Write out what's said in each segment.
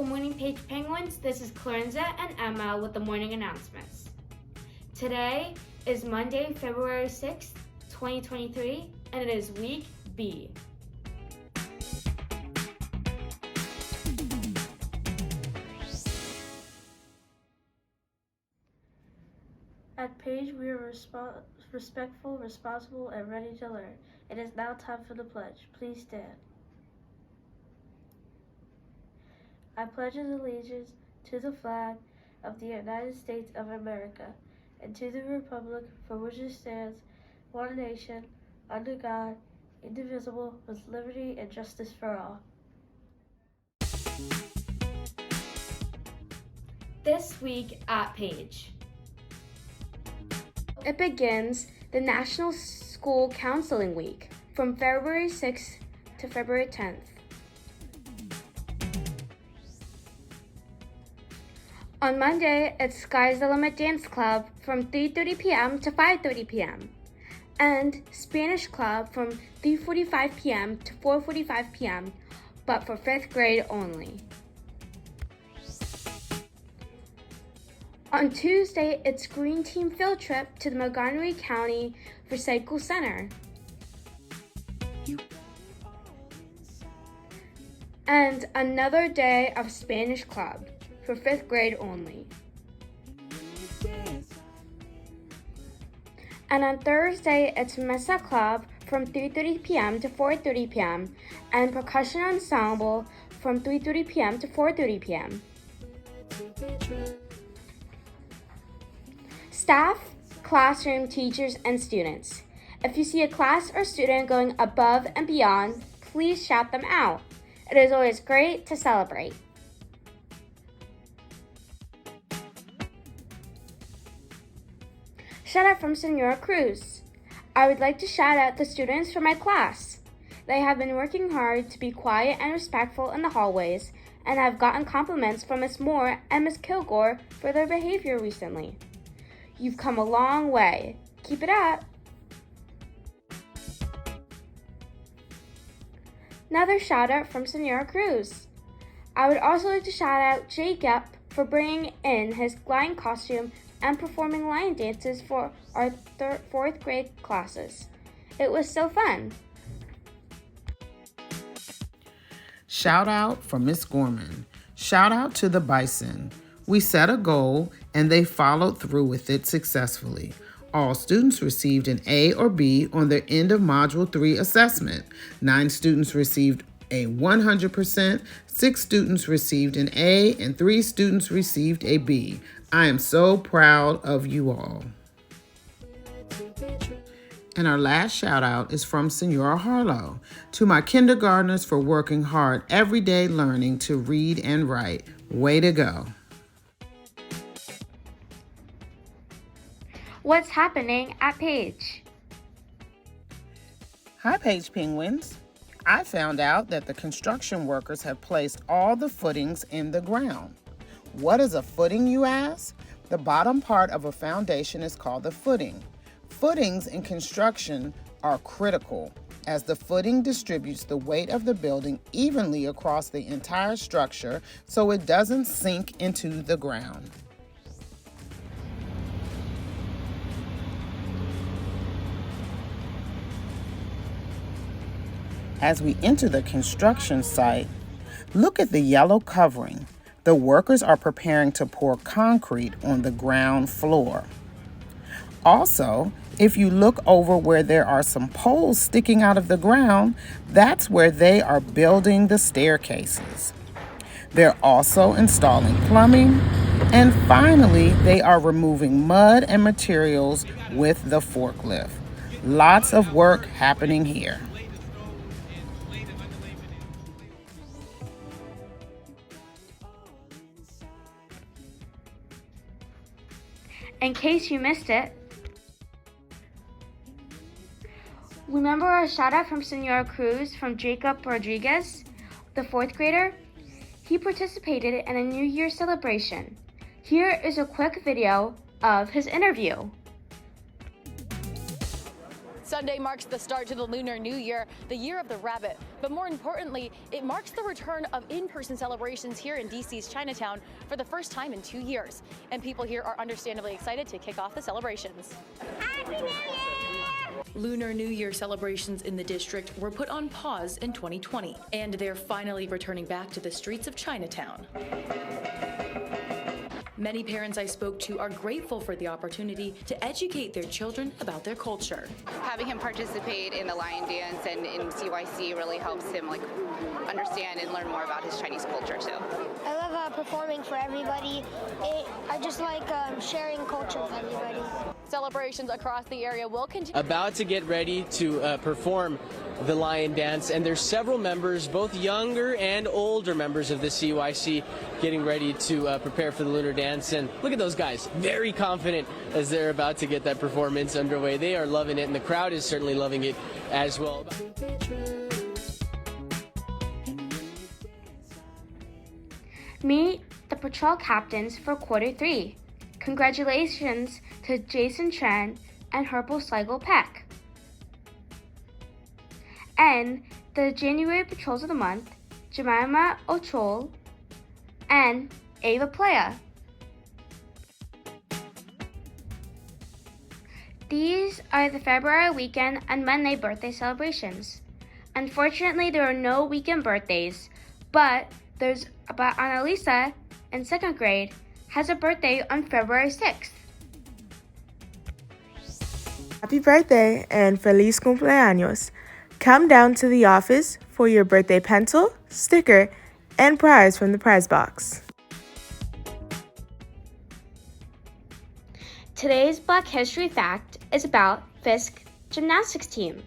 Good morning, Page Penguins. This is Clarenza and Emma with the morning announcements. Today is Monday, February 6th, 2023, and it is Week B. At Page, we are respectful, responsible, and ready to learn. It is now time for the pledge. Please stand. I pledge allegiance to the flag of the United States of America and to the republic for which it stands, one nation, under God, indivisible, with liberty and justice for all. This week at Page. It begins the National School Counseling Week from February 6th to February 10th. On Monday, it's Sky's the Limit Dance Club from 3:30 p.m. to 5:30 p.m. and Spanish Club from 3:45 p.m. to 4:45 p.m., but for 5th grade only. On Tuesday, it's Green Team Field Trip to the Montgomery County Recycle Center. And another day of Spanish Club for 5th grade only. And on Thursday, it's Mesa Club from 3:30 p.m. to 4:30 p.m. and Percussion Ensemble from 3:30 p.m. to 4:30 p.m. Staff, classroom, teachers, and students. If you see a class or student going above and beyond, please shout them out. It is always great to celebrate. Shout out from Senora Cruz. I would like to shout out the students from my class. They have been working hard to be quiet and respectful in the hallways, and have gotten compliments from Miss Moore and Miss Kilgore for their behavior recently. You've come a long way. Keep it up. Another shout out from Senora Cruz. I would also like to shout out Jacob for bringing in his lion costume and performing lion dances for our 4th grade classes. It was so fun. Shout out from Miss Gorman. Shout out to the Bison. We set a goal and they followed through with it successfully. All students received an A or B on their end of Module 3 assessment. 9 students received a 100%, 6 students received an A, and 3 students received a B. I am so proud of you all. And our last shout out is from Senora Harlow. To my kindergartners for working hard every day learning to read and write. Way to go. What's happening at Page? Hi, Page Penguins. I found out that the construction workers have placed all the footings in the ground. What is a footing, you ask? The bottom part of a foundation is called the footing. Footings in construction are critical as the footing distributes the weight of the building evenly across the entire structure so it doesn't sink into the ground. As we enter the construction site, look at the yellow covering. The workers are preparing to pour concrete on the ground floor. Also, if you look over where there are some poles sticking out of the ground, that's where they are building the staircases. They're also installing plumbing, and finally, they are removing mud and materials with the forklift. Lots of work happening here. In case you missed it, remember our shout out from Senora Cruz from Jacob Rodriguez, the 4th grader? He participated in a New Year's celebration. Here is a quick video of his interview. Sunday marks the start to the Lunar New Year, the year of the rabbit. But more importantly, it marks the return of in-person celebrations here in DC's Chinatown for the first time in 2 years. And people here are understandably excited to kick off the celebrations. Happy New Year! Lunar New Year celebrations in the district were put on pause in 2020, and they're finally returning back to the streets of Chinatown. Many parents I spoke to are grateful for the opportunity to educate their children about their culture. Having him participate in the lion dance and in CYC really helps him understand and learn more about his Chinese culture too. I love performing for everybody. I just like sharing culture with everybody. Celebrations across the area will continue. About to get ready to perform the lion dance, and there's several members, both younger and older members of the CYC, getting ready to prepare for the lunar dance. And look at those guys, very confident as they're about to get that performance underway. They are loving it, and the crowd is certainly loving it as well. Meet the patrol captains for quarter 3. Congratulations to Jason Chen and Herpel Sligo Peck. And the January patrols of the month, Jemima Ochol and Ava Playa. These are the February weekend and Monday birthday celebrations. Unfortunately, there are no weekend birthdays, but Annalisa in 2nd grade has a birthday on February 6th. Happy birthday and feliz cumpleaños. Come down to the office for your birthday pencil, sticker, and prize from the prize box. Today's Black History fact is about Fisk gymnastics team.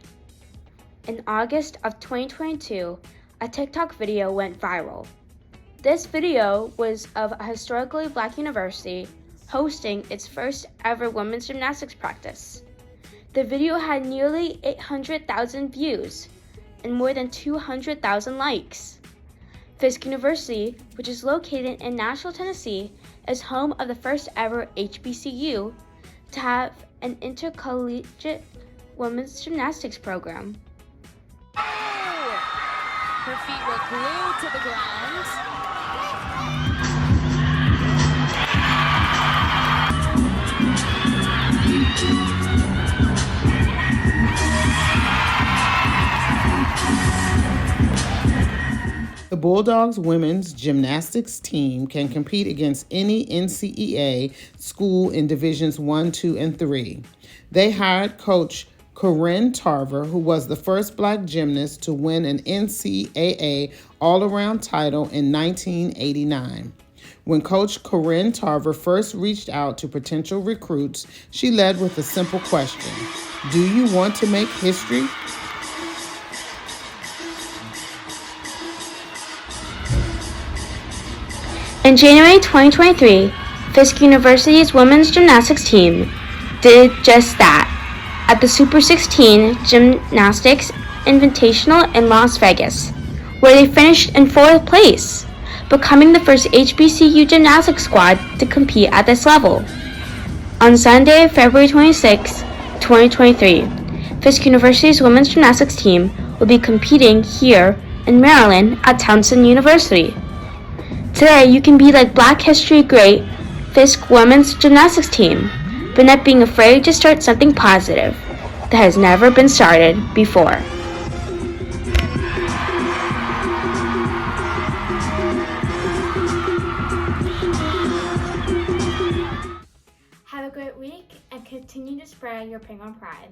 In August of 2022, a TikTok video went viral. This video was of a historically Black university hosting its first ever women's gymnastics practice. The video had nearly 800,000 views and more than 200,000 likes. Fisk University, which is located in Nashville, Tennessee, is home of the first ever HBCU to have an intercollegiate women's gymnastics program. Her feet were glued to the ground. The Bulldogs women's gymnastics team can compete against any NCEA school in Divisions 1, 2, and 3. They hired coach Corinne Tarver, who was the first Black gymnast to win an NCAA all-around title in 1989. When Coach Corinne Tarver first reached out to potential recruits, she led with a simple question: do you want to make history? In January 2023, Fisk University's women's gymnastics team did just that at the Super 16 Gymnastics Invitational in Las Vegas, where they finished in 4th place, becoming the first HBCU gymnastics squad to compete at this level. On Sunday, February 26, 2023, Fisk University's women's gymnastics team will be competing here in Maryland at Towson University. Today, you can be like Black History great Fisk women's gymnastics team, but not being afraid to start something positive that has never been started before. Have a great week and continue to spread your Penguin pride.